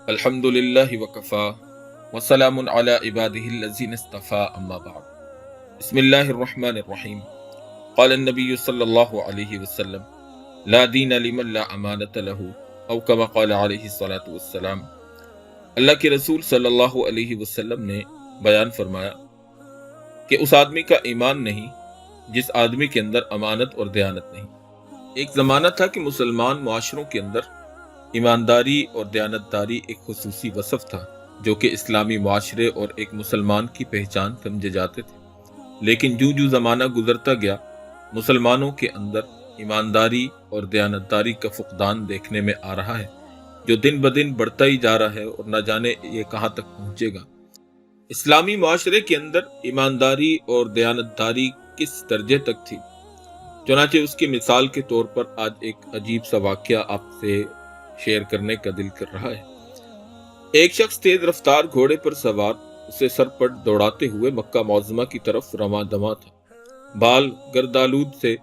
الحمد للہ وکفا وسلام علی عبادہ الذین اصطفى اما بعد بسم اللہ الرحمن الرحیم قال النبی صلی اللہ علیہ وسلم لا دین لمن لا امانت له او کما قال علیہ الصلاۃ والسلام۔ اللہ کے رسول صلی اللہ علیہ وسلم نے بیان فرمایا کہ اس آدمی کا ایمان نہیں جس آدمی کے اندر امانت اور دیانت نہیں۔ ایک زمانہ تھا کہ مسلمان معاشروں کے اندر ایمانداری اور دیانتداری ایک خصوصی وصف تھا جو کہ اسلامی معاشرے اور ایک مسلمان کی پہچان سمجھے جاتے تھے، لیکن جو زمانہ گزرتا گیا مسلمانوں کے اندر ایمانداری اور دیانتداری کا فقدان دیکھنے میں آ رہا ہے، جو دن بدن بڑھتا ہی جا رہا ہے اور نہ جانے یہ کہاں تک پہنچے گا۔ اسلامی معاشرے کے اندر ایمانداری اور دیانتداری کس درجے تک تھی، چنانچہ اس کی مثال کے طور پر آج ایک عجیب سا واقعہ آپ سے شیئر کرنے کا دل کر رہا ہے۔ ایک شخص تیز رفتار گھوڑے پر سوار اسے سر پر دوڑاتے ہوئے مکہ معظمہ کی طرف رواں دواں تھا۔ بال گردالود سے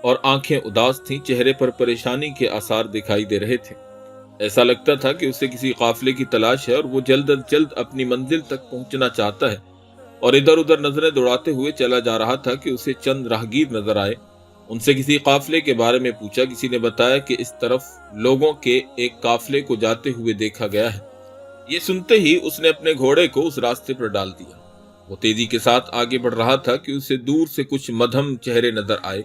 اور آنکھیں اداس تھیں، چہرے پر پریشانی کے آثار دکھائی دے رہے تھے۔ ایسا لگتا تھا کہ اسے کسی قافلے کی تلاش ہے اور وہ جلد از جلد اپنی منزل تک پہنچنا چاہتا ہے، اور ادھر ادھر نظریں دوڑاتے ہوئے چلا جا رہا تھا کہ اسے چند راہگیر نظر آئے۔ ان سے کسی قافلے کے بارے میں پوچھا، کسی نے بتایا کہ اس طرف لوگوں کے ایک قافلے کو جاتے ہوئے دیکھا گیا ہے۔ یہ سنتے ہی اس نے اپنے گھوڑے کو اس راستے پر ڈال دیا۔ وہ تیزی کے ساتھ آگے بڑھ رہا تھا کہ اسے دور سے کچھ مدھم چہرے نظر آئے۔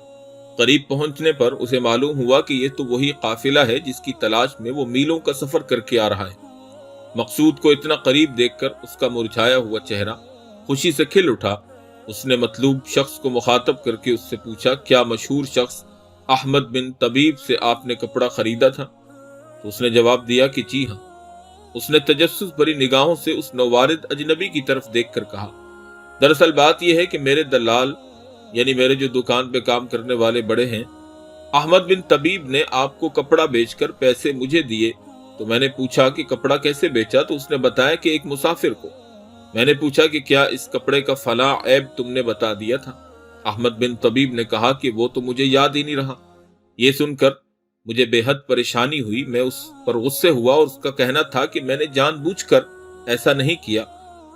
قریب پہنچنے پر اسے معلوم ہوا کہ یہ تو وہی قافلہ ہے جس کی تلاش میں وہ میلوں کا سفر کر کے آ رہا ہے۔ مقصود کو اتنا قریب دیکھ کر اس کا مرجھایا ہوا چہرہ خوشی سے کھل اٹھا۔ اس نے مطلوب شخص کو مخاطب کر کے اس سے پوچھا، کیا مشہور شخص احمد بن طبیب سے آپ نے کپڑا خریدا تھا؟ تو اس نے جواب دیا کہ جی ہاں۔ اس نے تجسس بھری نگاہوں سے اس نوارد اجنبی کی طرف دیکھ کر کہا، دراصل بات یہ ہے کہ میرے دلال یعنی میرے جو دکان پہ کام کرنے والے بڑے ہیں، احمد بن طبیب نے آپ کو کپڑا بیچ کر پیسے مجھے دیے۔ تو میں نے پوچھا کہ کپڑا کیسے بیچا؟ تو اس نے بتایا کہ ایک مسافر کو۔ میں نے پوچھا کہ کیا اس کپڑے کا فلاں عیب تم نے بتا دیا تھا؟ احمد بن طبیب نے کہا کہ وہ تو مجھے یاد ہی نہیں رہا۔ یہ سن کر مجھے بے حد پریشانی ہوئی، میں اس پر غصے ہوا اور اس کا کہنا تھا کہ میں نے جان بوجھ کر ایسا نہیں کیا،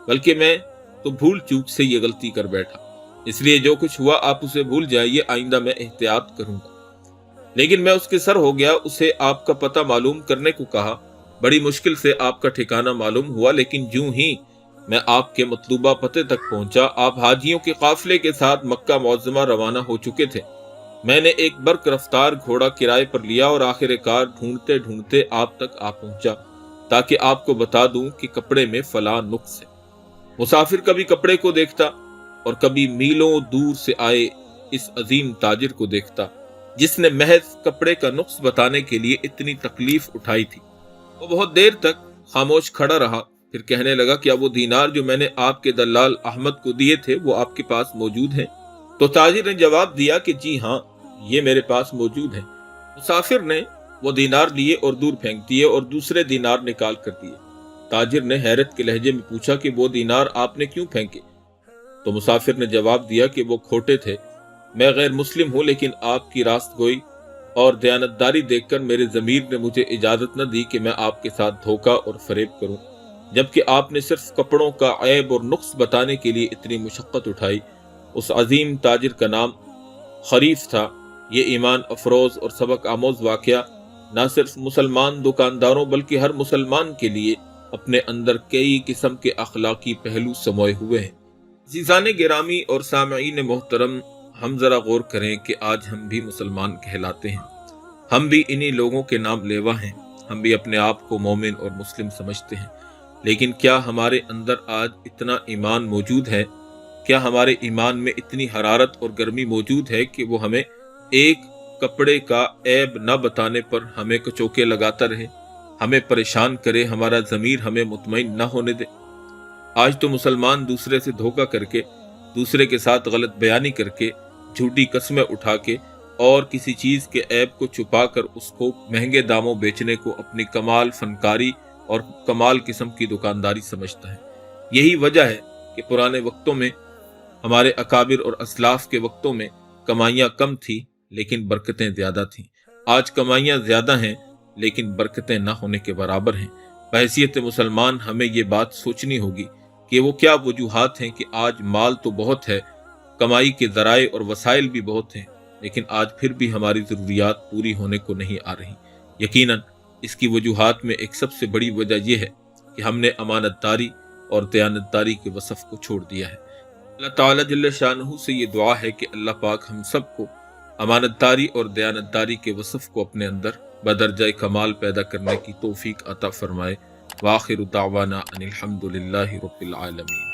بلکہ میں تو بھول چوک سے یہ غلطی کر بیٹھا، اس لیے جو کچھ ہوا آپ اسے بھول جائیے، آئندہ میں احتیاط کروں گا۔ لیکن میں اس کے سر ہو گیا، اسے آپ کا پتہ معلوم کرنے کو کہا۔ بڑی مشکل سے آپ کا ٹھکانہ معلوم ہوا، لیکن جوں ہی میں آپ کے مطلوبہ پتے تک پہنچا، آپ حاجیوں کے قافلے کے ساتھ مکہ معظمہ روانہ ہو چکے تھے۔ میں نے ایک برق رفتار گھوڑا کرائے پر لیا اور آخر کار ڈھونڈتے ڈھونڈتے آپ تک آ پہنچا تاکہ آپ کو بتا دوں کہ کپڑے میں فلاں نقص ہے۔ مسافر کبھی کپڑے کو دیکھتا اور کبھی میلوں دور سے آئے اس عظیم تاجر کو دیکھتا جس نے محض کپڑے کا نقص بتانے کے لیے اتنی تکلیف اٹھائی تھی۔ وہ بہت دیر تک خاموش کھڑا رہا، پھر کہنے لگا، کیا وہ دینار جو میں نے آپ کے دلال احمد کو دیے تھے وہ آپ کے پاس موجود ہیں؟ تو تاجر نے جواب دیا کہ جی ہاں، یہ میرے پاس موجود ہیں۔ مسافر نے وہ دینار لیے اور دور پھینک دیے اور دوسرے دینار نکال کر دیے۔ تاجر نے حیرت کے لہجے میں پوچھا کہ وہ دینار آپ نے کیوں پھینکے؟ تو مسافر نے جواب دیا کہ وہ کھوٹے تھے، میں غیر مسلم ہوں، لیکن آپ کی راست گوئی اور دیانتداری دیکھ کر میرے ضمیر نے مجھے اجازت نہ دی کہ میں آپ کے ساتھ دھوکہ اور فریب کروں، جبکہ آپ نے صرف کپڑوں کا عیب اور نقص بتانے کے لیے اتنی مشقت اٹھائی۔ اس عظیم تاجر کا نام خریف تھا۔ یہ ایمان افروز اور سبق آموز واقعہ نہ صرف مسلمان دکانداروں بلکہ ہر مسلمان کے لیے اپنے اندر کئی قسم کے اخلاقی پہلو سموئے ہوئے ہیں۔ عزیزان گرامی اور سامعین محترم، ہم ذرا غور کریں کہ آج ہم بھی مسلمان کہلاتے ہیں، ہم بھی انہی لوگوں کے نام لیوا ہیں، ہم بھی اپنے آپ کو مومن اور مسلم سمجھتے ہیں، لیکن کیا ہمارے اندر آج اتنا ایمان موجود ہے؟ کیا ہمارے ایمان میں اتنی حرارت اور گرمی موجود ہے کہ وہ ہمیں ایک کپڑے کا عیب نہ بتانے پر ہمیں کچوکے لگاتا رہے، ہمیں پریشان کرے، ہمارا ضمیر ہمیں مطمئن نہ ہونے دے؟ آج تو مسلمان دوسرے سے دھوکہ کر کے، دوسرے کے ساتھ غلط بیانی کر کے، جھوٹی قسمیں اٹھا کے اور کسی چیز کے عیب کو چھپا کر اس کو مہنگے داموں بیچنے کو اپنی کمال فنکاری اور کمال قسم کی دکانداری سمجھتا ہے۔ یہی وجہ ہے کہ پرانے وقتوں میں، ہمارے اکابر اور اسلاف کے وقتوں میں کمائیاں کم تھی لیکن برکتیں زیادہ تھیں۔ آج کمائیاں زیادہ ہیں لیکن برکتیں نہ ہونے کے برابر ہیں۔ بحیثیت مسلمان ہمیں یہ بات سوچنی ہوگی کہ وہ کیا وجوہات ہیں کہ آج مال تو بہت ہے، کمائی کے ذرائع اور وسائل بھی بہت ہیں، لیکن آج پھر بھی ہماری ضروریات پوری ہونے کو نہیں آ رہی۔ یقیناً اس کی وجوہات میں ایک سب سے بڑی وجہ یہ ہے کہ ہم نے امانت داری اور دیانت داری کے وصف کو چھوڑ دیا ہے۔ اللہ تعالیٰ جل شانہ سے یہ دعا ہے کہ اللہ پاک ہم سب کو امانت داری اور دیانت داری کے وصف کو اپنے اندر بدرجہ کمال پیدا کرنے کی توفیق عطا فرمائے۔ وآخر دعوانا ان الحمد للہ رب العالمین۔